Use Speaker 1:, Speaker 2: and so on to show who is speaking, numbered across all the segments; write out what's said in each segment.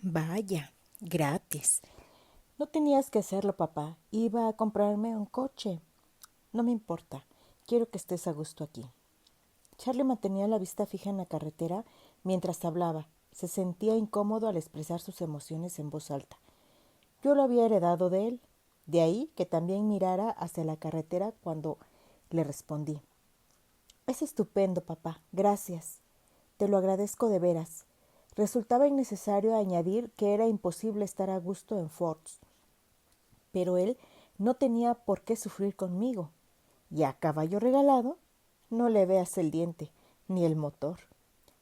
Speaker 1: Vaya, gratis. No tenías que hacerlo, papá. Iba a comprarme un coche. No me importa. Quiero que estés a gusto aquí. Charlie mantenía la vista fija en la carretera mientras hablaba. Se sentía incómodo al expresar sus emociones en voz alta. Yo lo había heredado de él. De ahí que también mirara hacia la carretera cuando le respondí. Es estupendo, papá. Gracias. Te lo agradezco de veras. Resultaba innecesario añadir que era imposible estar a gusto en Fords, pero él no tenía por qué sufrir conmigo. Y a caballo regalado, no le veas el diente, ni el motor.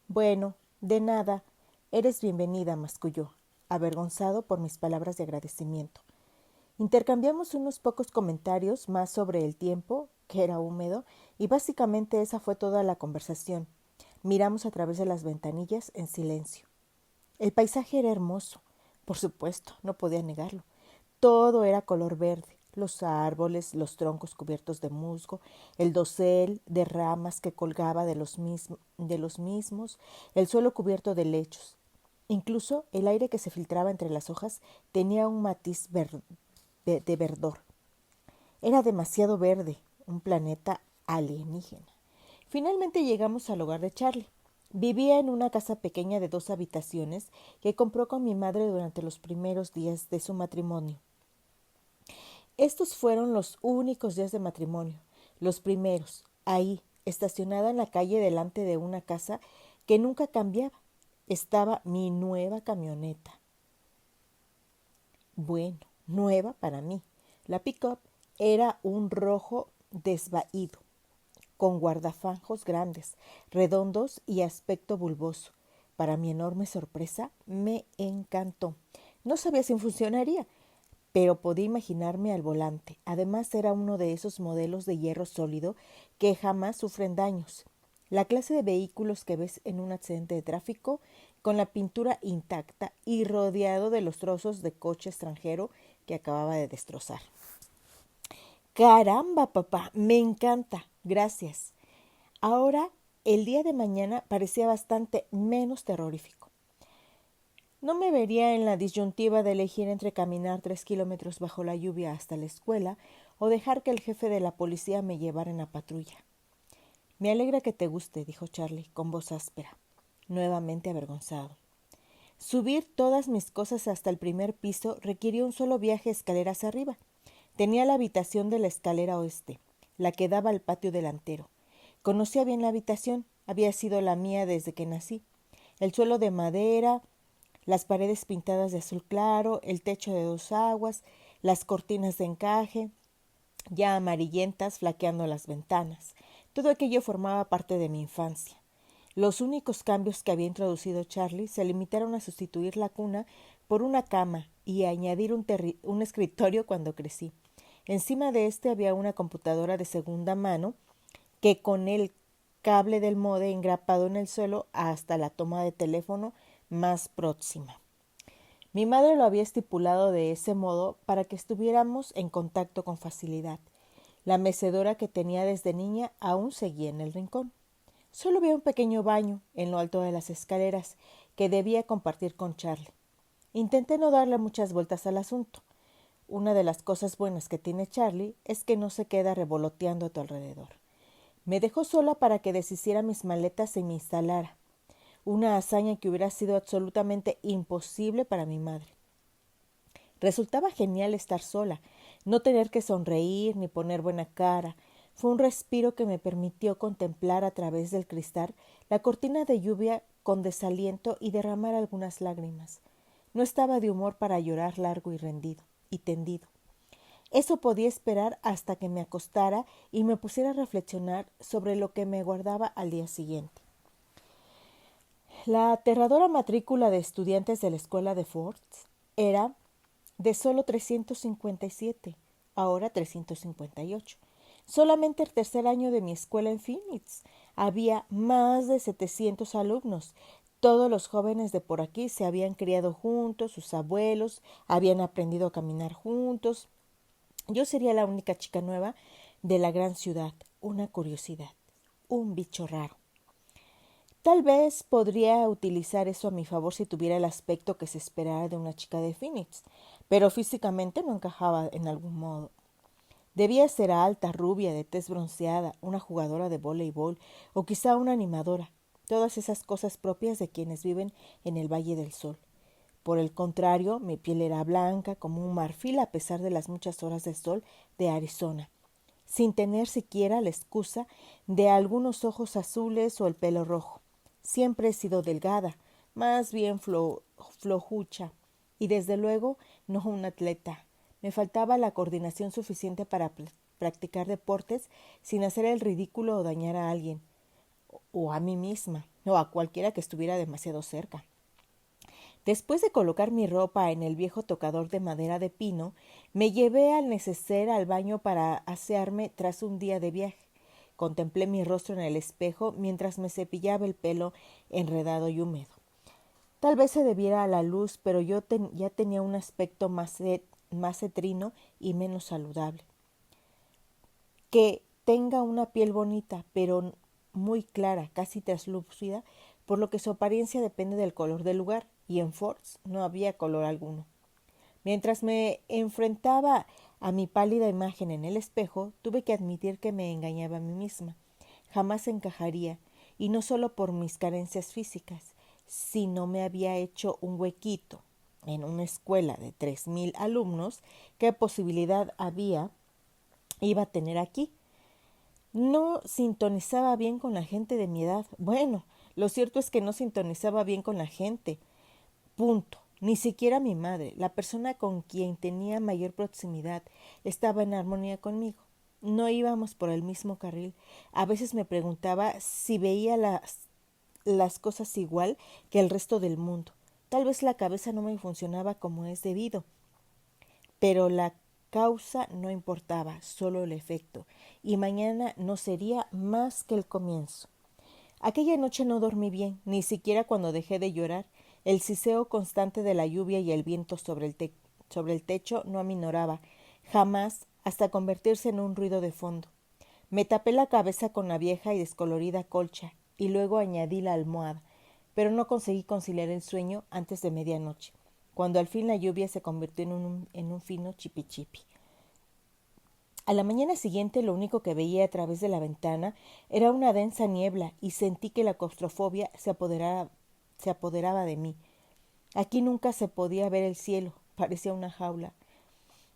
Speaker 1: Bueno, de nada, eres bienvenida, masculló, avergonzado por mis palabras de agradecimiento. Intercambiamos unos pocos comentarios más sobre el tiempo, que era húmedo, y básicamente esa fue toda la conversación. Miramos a través de las ventanillas en silencio. El paisaje era hermoso, por supuesto, no podía negarlo. Todo era color verde, los árboles, los troncos cubiertos de musgo, el dosel de ramas que colgaba de los mismos, el suelo cubierto de lechos. Incluso el aire que se filtraba entre las hojas tenía un matiz de verdor. Era demasiado verde, un planeta alienígena. Finalmente llegamos al hogar de Charlie. Vivía en una casa pequeña de 2 habitaciones que compró con mi madre durante los primeros días de su matrimonio. Estos fueron los únicos días de matrimonio, los primeros, ahí, estacionada en la calle delante de una casa que nunca cambiaba. Estaba mi nueva camioneta. Bueno, nueva para mí. La pick-up era un rojo desvaído, con guardafajos grandes, redondos y aspecto bulboso. Para mi enorme sorpresa, me encantó. No sabía si funcionaría, pero podía imaginarme al volante. Además, era uno de esos modelos de hierro sólido que jamás sufren daños. La clase de vehículos que ves en un accidente de tráfico, con la pintura intacta y rodeado de los trozos de coche extranjero que acababa de destrozar. Caramba, papá, me encanta. Gracias. Ahora, el día de mañana parecía bastante menos terrorífico. No me vería en la disyuntiva de elegir entre caminar 3 kilómetros bajo la lluvia hasta la escuela o dejar que el jefe de la policía me llevara en la patrulla. Me alegra que te guste, dijo Charlie, con voz áspera, nuevamente avergonzado. Subir todas mis cosas hasta el primer piso requirió un solo viaje escaleras arriba. Tenía la habitación de la escalera oeste, la que daba al patio delantero. Conocía bien la habitación, había sido la mía desde que nací. El suelo de madera, las paredes pintadas de azul claro, el techo de 2 aguas, las cortinas de encaje, ya amarillentas flaqueando las ventanas. Todo aquello formaba parte de mi infancia. Los únicos cambios que había introducido Charlie se limitaron a sustituir la cuna por una cama y a añadir un escritorio cuando crecí. Encima de este había una computadora de segunda mano que con el cable del módem engrapado en el suelo hasta la toma de teléfono más próxima. Mi madre lo había estipulado de ese modo para que estuviéramos en contacto con facilidad. La mecedora que tenía desde niña aún seguía en el rincón. Solo había un pequeño baño en lo alto de las escaleras que debía compartir con Charlie. Intenté no darle muchas vueltas al asunto. Una de las cosas buenas que tiene Charlie es que no se queda revoloteando a tu alrededor. Me dejó sola para que deshiciera mis maletas y me instalara, una hazaña que hubiera sido absolutamente imposible para mi madre. Resultaba genial estar sola, no tener que sonreír ni poner buena cara. Fue un respiro que me permitió contemplar a través del cristal la cortina de lluvia con desaliento y derramar algunas lágrimas. No estaba de humor para llorar largo y rendido y tendido. Eso podía esperar hasta que me acostara y me pusiera a reflexionar sobre lo que me guardaba al día siguiente. La aterradora matrícula de estudiantes de la escuela de Fords era de solo 357, ahora 358. Solamente el tercer año de mi escuela en Phoenix había más de 700 alumnos. Todos los jóvenes de por aquí se habían criado juntos, sus abuelos habían aprendido a caminar juntos. Yo sería la única chica nueva de la gran ciudad, una curiosidad, un bicho raro. Tal vez podría utilizar eso a mi favor si tuviera el aspecto que se esperara de una chica de Phoenix, pero físicamente no encajaba en algún modo. Debía ser alta, rubia, de tez bronceada, una jugadora de voleibol o quizá una animadora, todas esas cosas propias de quienes viven en el Valle del Sol. Por el contrario, mi piel era blanca como un marfil a pesar de las muchas horas de sol de Arizona, sin tener siquiera la excusa de algunos ojos azules o el pelo rojo. Siempre he sido delgada, más bien flojucha, y desde luego no un atleta. Me faltaba la coordinación suficiente para practicar deportes sin hacer el ridículo o dañar a alguien, o a mí misma, o a cualquiera que estuviera demasiado cerca. Después de colocar mi ropa en el viejo tocador de madera de pino, me llevé al neceser al baño para asearme tras un día de viaje. Contemplé mi rostro en el espejo mientras me cepillaba el pelo enredado y húmedo. Tal vez se debiera a la luz, pero yo ya tenía un aspecto más cetrino y menos saludable. Que tenga una piel bonita, pero muy clara, casi translúcida, por lo que su apariencia depende del color del lugar, y en Fords no había color alguno. Mientras me enfrentaba a mi pálida imagen en el espejo, tuve que admitir que me engañaba a mí misma. Jamás encajaría, y no solo por mis carencias físicas, sino me había hecho un huequito en una escuela de 3,000 alumnos. ¿Qué posibilidad iba a tener aquí? No sintonizaba bien con la gente de mi edad. Bueno, lo cierto es que no sintonizaba bien con la gente. Punto. Ni siquiera mi madre, la persona con quien tenía mayor proximidad, estaba en armonía conmigo. No íbamos por el mismo carril. A veces me preguntaba si veía las cosas igual que el resto del mundo. Tal vez la cabeza no me funcionaba como es debido, pero la causa no importaba, solo el efecto, y mañana no sería más que el comienzo. Aquella noche no dormí bien, ni siquiera cuando dejé de llorar. El siseo constante de la lluvia y el viento sobre el techo no aminoraba, jamás, hasta convertirse en un ruido de fondo. Me tapé la cabeza con la vieja y descolorida colcha, y luego añadí la almohada, pero no conseguí conciliar el sueño antes de medianoche, cuando al fin la lluvia se convirtió en un fino chipichipi. A la mañana siguiente lo único que veía a través de la ventana era una densa niebla y sentí que la claustrofobia se apoderaba de mí. Aquí nunca se podía ver el cielo, parecía una jaula.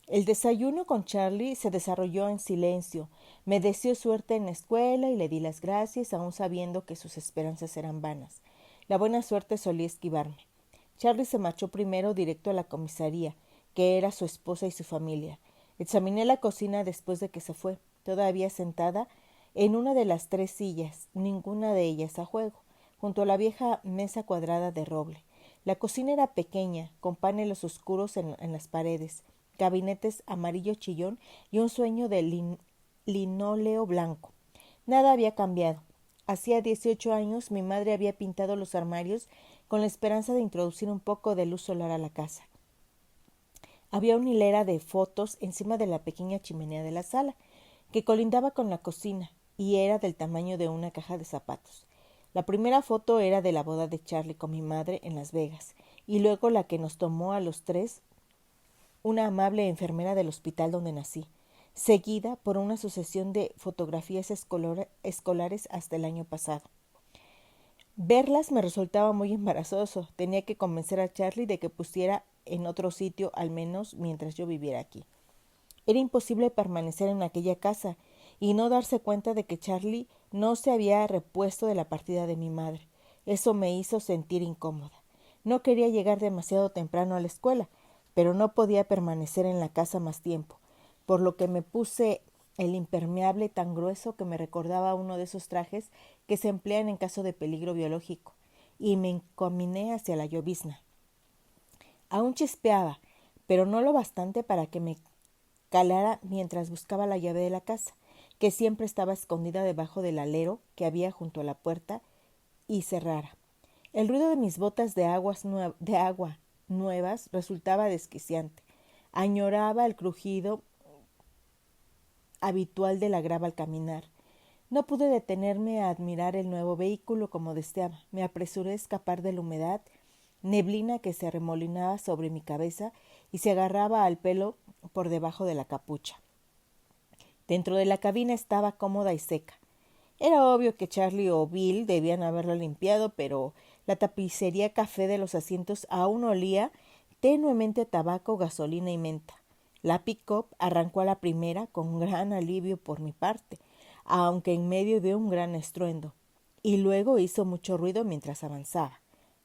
Speaker 1: El desayuno con Charlie se desarrolló en silencio. Me deseó suerte en la escuela y le di las gracias, aun sabiendo que sus esperanzas eran vanas. La buena suerte solía esquivarme. Charlie se marchó primero directo a la comisaría, que era su esposa y su familia. Examiné la cocina después de que se fue, todavía sentada en una de las 3 sillas, ninguna de ellas a juego, junto a la vieja mesa cuadrada de roble. La cocina era pequeña, con paneles oscuros en las paredes, gabinetes amarillo chillón y un sueño de linóleo blanco. Nada había cambiado. Hacía 18 años mi madre había pintado los armarios con la esperanza de introducir un poco de luz solar a la casa. Había una hilera de fotos encima de la pequeña chimenea de la sala, que colindaba con la cocina, y era del tamaño de una caja de zapatos. La primera foto era de la boda de Charlie con mi madre en Las Vegas, y luego la que nos tomó a los 3 una amable enfermera del hospital donde nací, seguida por una sucesión de fotografías escolares hasta el año pasado. Verlas me resultaba muy embarazoso. Tenía que convencer a Charlie de que pusiera en otro sitio, al menos mientras yo viviera aquí. Era imposible permanecer en aquella casa y no darse cuenta de que Charlie no se había repuesto de la partida de mi madre. Eso me hizo sentir incómoda. No quería llegar demasiado temprano a la escuela, pero no podía permanecer en la casa más tiempo, por lo que me puse el impermeable tan grueso que me recordaba uno de esos trajes que se emplean en caso de peligro biológico, y me encaminé hacia la llovizna. Aún chispeaba, pero no lo bastante para que me calara mientras buscaba la llave de la casa, que siempre estaba escondida debajo del alero que había junto a la puerta, y cerrara. El ruido de mis botas de agua nuevas resultaba desquiciante. Añoraba el crujido habitual de la grava al caminar. No pude detenerme a admirar el nuevo vehículo como deseaba. Me apresuré a escapar de la humedad, neblina que se arremolinaba sobre mi cabeza y se agarraba al pelo por debajo de la capucha. Dentro de la cabina estaba cómoda y seca. Era obvio que Charlie o Bill debían haberla limpiado, pero la tapicería café de los asientos aún olía tenuemente a tabaco, gasolina y menta. La pick-up arrancó a la primera con gran alivio por mi parte, aunque en medio de un gran estruendo, y luego hizo mucho ruido mientras avanzaba.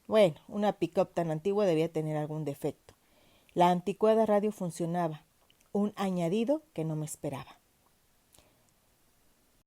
Speaker 1: Bueno, una pick-up tan antigua debía tener algún defecto. La anticuada radio funcionaba, un añadido que no me esperaba.